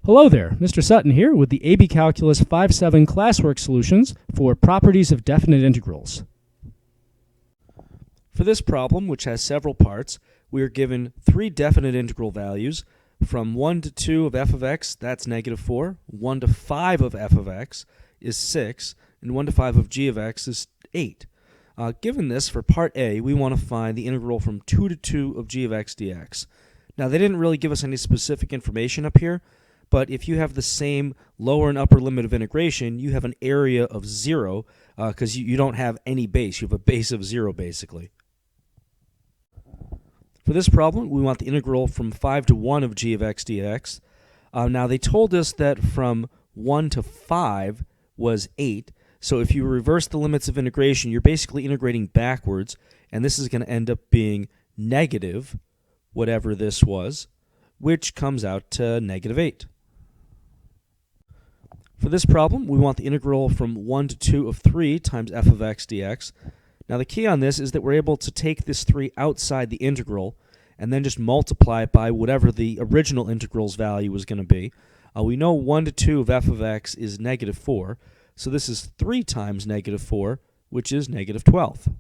Hello there, Mr. Sutton here with the AB Calculus 5.7 classwork solutions for properties of definite integrals. For this problem, which has several parts, we are given three definite integral values. From 1 to 2 of f of x, that's negative 4. 1 to 5 of f of x is 6. And 1 to 5 of g of x is 8. Given this, for part A, we want to find the integral from 2 to 2 of g of x dx. Now, they didn't really give us any specific information up here, but if you have the same lower and upper limit of integration, you have an area of 0 because you don't have any base. You have a base of 0, basically. For this problem, we want the integral from 5 to 1 of g of x dx. Now, they told us that from 1 to 5 was 8. So if you reverse the limits of integration, you're basically integrating backwards, and this is going to end up being negative, whatever this was, which comes out to negative 8. For this problem, we want the integral from 1 to 2 of 3 times f of x dx. Now the key on this is that we're able to take this 3 outside the integral and then just multiply it by whatever the original integral's value was going to be. We know 1 to 2 of f of x is negative 4, so this is 3 times negative 4, which is negative 12.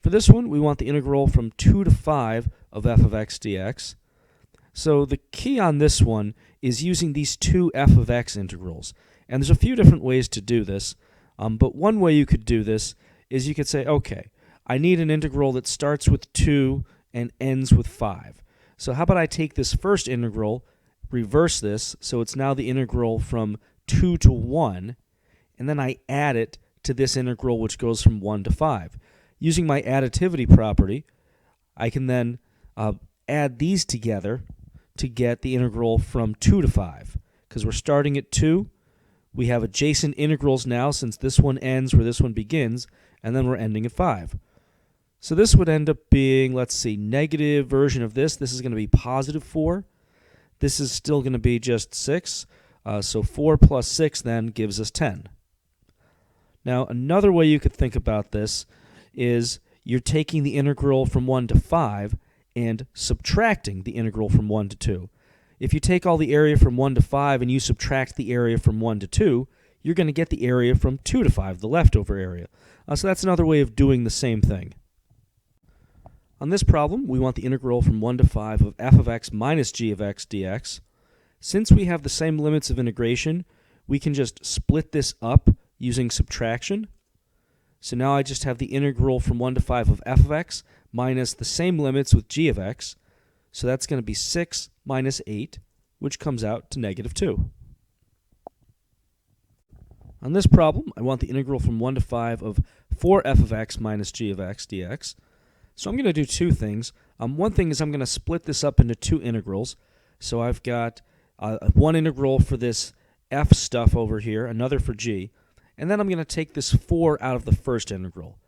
For this one, we want the integral from 2 to 5 of f of x dx. So the key on this one is using these two f of x integrals. And there's a few different ways to do this, but one way you could do this is you could say, okay, I need an integral that starts with 2 and ends with 5. So how about I take this first integral, reverse this, so it's now the integral from 2 to 1, and then I add it to this integral which goes from 1 to 5. Using my additivity property, I can then add these together to get the integral from 2 to 5. Because we're starting at 2, we have adjacent integrals now since this one ends where this one begins, and then we're ending at 5. So this would end up being, let's see, negative version of this. This is going to be positive 4. This is still going to be just 6. So 4 plus 6 then gives us 10. Now another way you could think about this is you're taking the integral from 1 to 5 and subtracting the integral from 1 to 2. If you take all the area from 1 to 5 and you subtract the area from 1 to 2, you're going to get the area from 2 to 5, the leftover area. So that's another way of doing the same thing. On this problem, we want the integral from 1 to 5 of f of x minus g of x dx. Since we have the same limits of integration, we can just split this up using subtraction. So now I just have the integral from 1 to 5 of f of x minus the same limits with g of x. So that's going to be 6 minus 8, which comes out to negative 2. On this problem, I want the integral from 1 to 5 of 4f of x minus g of x dx. So I'm going to do two things. One thing is I'm going to split this up into two integrals. So I've got one integral for this f stuff over here, another for g. And then I'm going to take this 4 out of the first integral.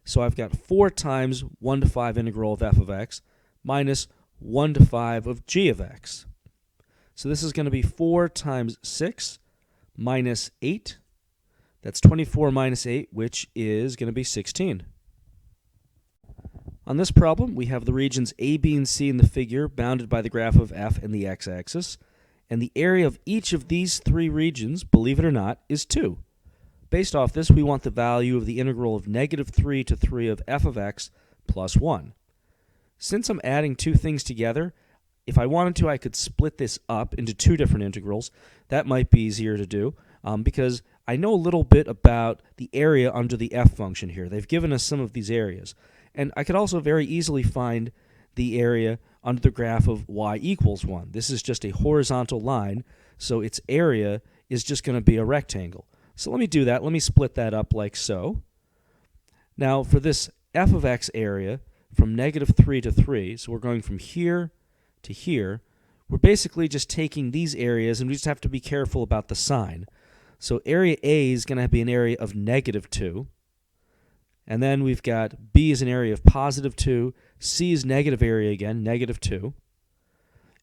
So I've got 4 times 1 to 5 integral of f of x minus 1 to 5 of g of x. So this is going to be 4 times 6 minus 8. That's 24 minus 8, which is going to be 16. On this problem, we have the regions A, B, and C in the figure bounded by the graph of f and the x-axis. And the area of each of these three regions, believe it or not, is 2. Based off this, we want the value of the integral of negative 3 to 3 of f of x plus 1. Since I'm adding two things together, if I wanted to, I could split this up into two different integrals. That might be easier to do because I know a little bit about the area under the f function here. They've given us some of these areas. And I could also very easily find the area under the graph of y equals 1. This is just a horizontal line, so its area is just going to be a rectangle. So let me do that. Let me split that up like so. Now for this f of x area from negative 3 to 3, so we're going from here to here, we're basically just taking these areas and we just have to be careful about the sign. So area A is going to be an area of negative 2. And then we've got B is an area of positive 2, C is negative area again, negative 2.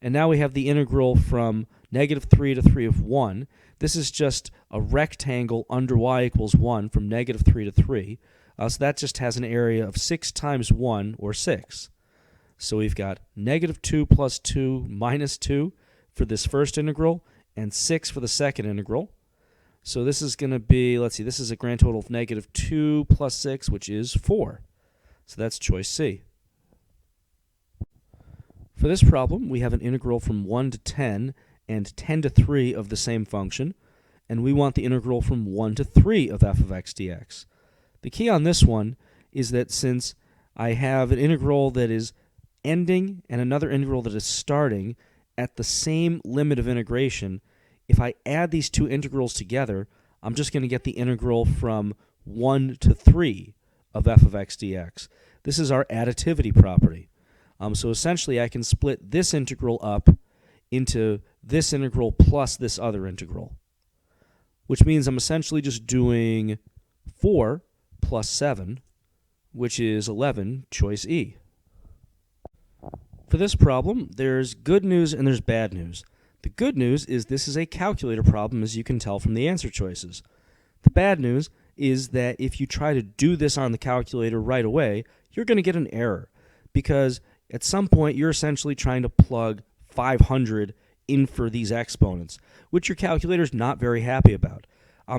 And now we have the integral from negative 3 to 3 of 1. This is just a rectangle under y equals 1 from negative 3 to 3. So that just has an area of 6 times 1, or 6. So we've got negative 2 plus 2 minus 2, for this first integral and 6 for the second integral. So this is going to be, let's see, this is a grand total of negative 2 plus 6, which is 4. So that's choice C. For this problem, we have an integral from 1 to 10 and 10 to 3 of the same function, and we want the integral from 1 to 3 of f of x dx. The key on this one is that since I have an integral that is ending and another integral that is starting at the same limit of integration, if I add these two integrals together, I'm just going to get the integral from 1 to 3 of f of x dx. This is our additivity property. So essentially I can split this integral up into this integral plus this other integral, which means I'm essentially just doing 4 plus 7, which is 11, choice E. For this problem, there's good news and there's bad news. The good news is this is a calculator problem, as you can tell from the answer choices. The bad news is that if you try to do this on the calculator right away, you're going to get an error, because at some point you're essentially trying to plug 500 in for these exponents, which your calculator is not very happy about.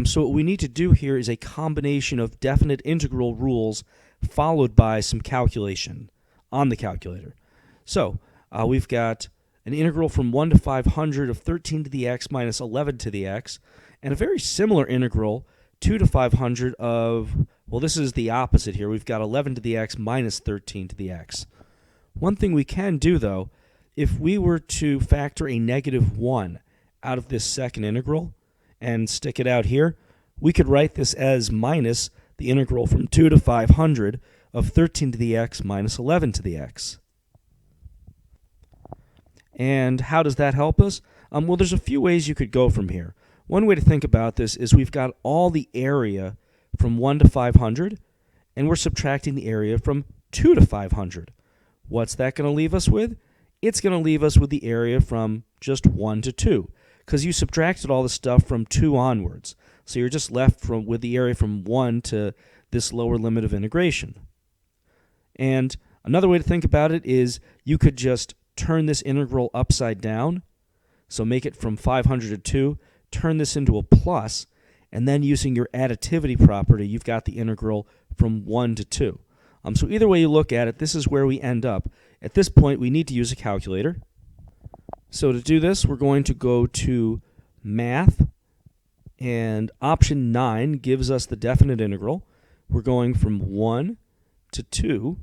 So what we need to do here is a combination of definite integral rules followed by some calculation on the calculator. So we've got an integral from 1 to 500 of 13 to the x minus 11 to the x, and a very similar integral, 2 to 500 of, well, this is the opposite here. We've got 11 to the x minus 13 to the x. One thing we can do, though, if we were to factor a negative 1 out of this second integral and stick it out here, we could write this as minus the integral from 2 to 500 of 13 to the x minus 11 to the x. And how does that help us? Well, there's a few ways you could go from here. One way to think about this is we've got all the area from 1 to 500, and we're subtracting the area from 2 to 500. What's that going to leave us with? It's going to leave us with the area from just 1 to 2, because you subtracted all the stuff from 2 onwards. So you're just left with the area from 1 to this lower limit of integration. And another way to think about it is you could just turn this integral upside down, so make it from 500 to 2, turn this into a plus, and then using your additivity property, you've got the integral from 1 to 2. So either way you look at it, this is where we end up. At this point, we need to use a calculator. So to do this, we're going to go to Math, and option 9 gives us the definite integral. We're going from 1 to 2,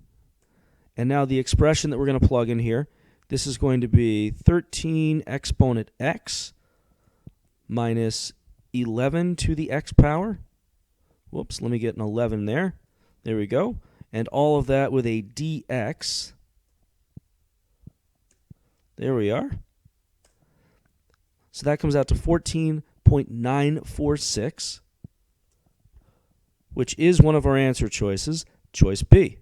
and now the expression that we're going to plug in here, this is going to be 13 exponent x minus 11 to the x power. Whoops, let me get an 11 there. There we go. And all of that with a dx. There we are. So that comes out to 14.946, which is one of our answer choices, choice B.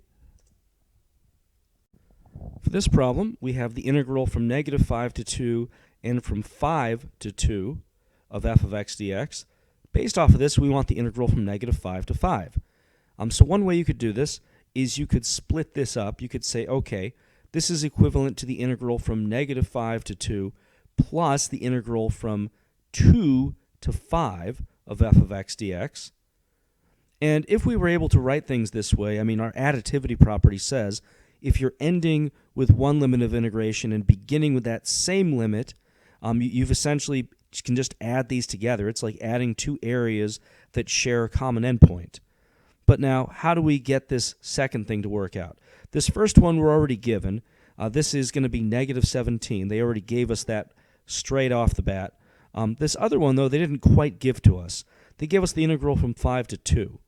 For this problem, we have the integral from negative 5 to 2 and from 5 to 2 of f of x dx. Based off of this, we want the integral from negative 5 to 5. So one way you could do this is you could split this up. You could say, okay, this is equivalent to the integral from negative 5 to 2 plus the integral from 2 to 5 of f of x dx. And if we were able to write things this way, I mean, our additivity property says if you're ending with one limit of integration and beginning with that same limit, you've essentially can just add these together. It's like adding two areas that share a common endpoint. But now, how do we get this second thing to work out? This first one we're already given. This is going to be negative 17. They already gave us that straight off the bat. This other one, though, they didn't quite give to us. They gave us the integral from 5 to 2.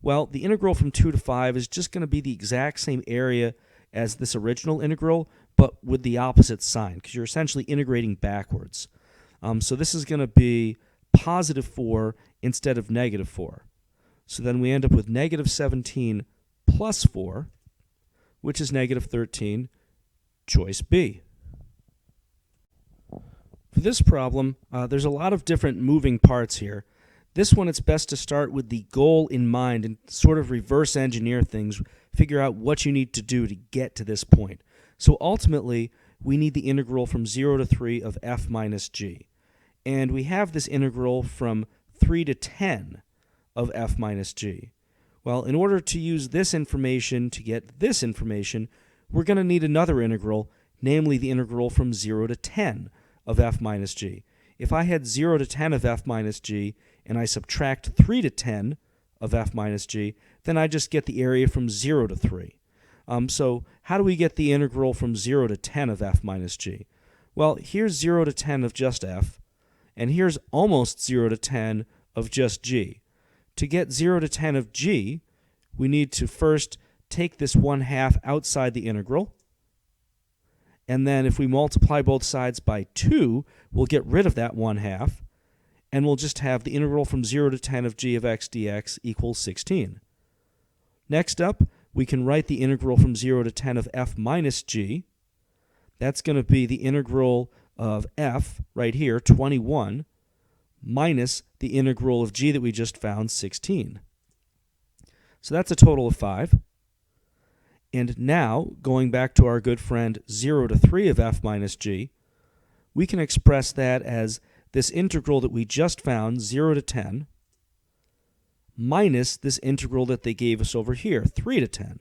Well, the integral from 2 to 5 is just going to be the exact same area as this original integral, but with the opposite sign, because you're essentially integrating backwards. So this is going to be positive 4 instead of negative 4. So then we end up with negative 17 plus 4, which is negative 13, choice B. For this problem, there's a lot of different moving parts here. This one, it's best to start with the goal in mind and sort of reverse engineer things, figure out what you need to do to get to this point. So ultimately, we need the integral from 0 to 3 of f minus g. And we have this integral from 3 to 10 of f minus g. Well, in order to use this information to get this information, we're going to need another integral, namely the integral from 0 to 10 of f minus g. If I had 0 to 10 of f minus g, and I subtract 3 to 10 of f minus g, then I just get the area from 0 to 3. So how do we get the integral from 0 to 10 of f minus g? Well, here's 0 to 10 of just f, and here's almost 0 to 10 of just g. To get 0 to 10 of g, we need to first take this 1/2 outside the integral, and then if we multiply both sides by 2, we'll get rid of that 1/2, and we'll just have the integral from 0 to 10 of g of x dx equals 16. Next up, we can write the integral from 0 to 10 of f minus g. That's going to be the integral of f, right here, 21, minus the integral of g that we just found, 16. So that's a total of 5. And now, going back to our good friend 0 to 3 of f minus g, we can express that as this integral that we just found, 0 to 10, minus this integral that they gave us over here, 3 to 10.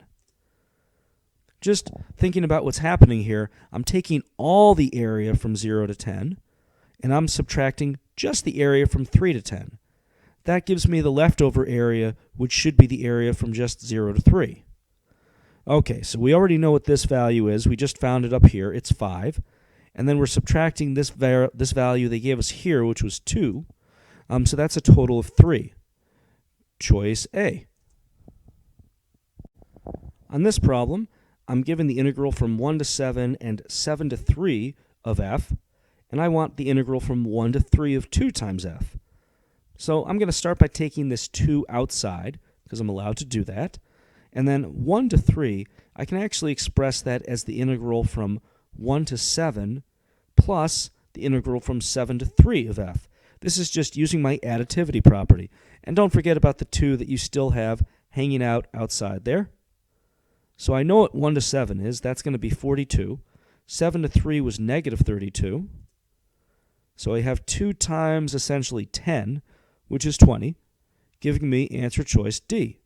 Just thinking about what's happening here, I'm taking all the area from 0 to 10, and I'm subtracting just the area from 3 to 10. That gives me the leftover area, which should be the area from just 0 to 3. Okay, so we already know what this value is. We just found it up here. It's 5. And then we're subtracting this value they gave us here, which was 2. So that's a total of 3. Choice A. On this problem, I'm given the integral from 1 to 7 and 7 to 3 of f, and I want the integral from 1 to 3 of 2 times f. So I'm going to start by taking this 2 outside, because I'm allowed to do that. And then 1 to 3, I can actually express that as the integral from 1 to 7 plus the integral from 7 to 3 of f. This is just using my additivity property. And don't forget about the 2 that you still have hanging out outside there. So I know what 1 to 7 is. That's going to be 42. 7 to 3 was negative 32. So I have 2 times essentially 10, which is 20, giving me answer choice D.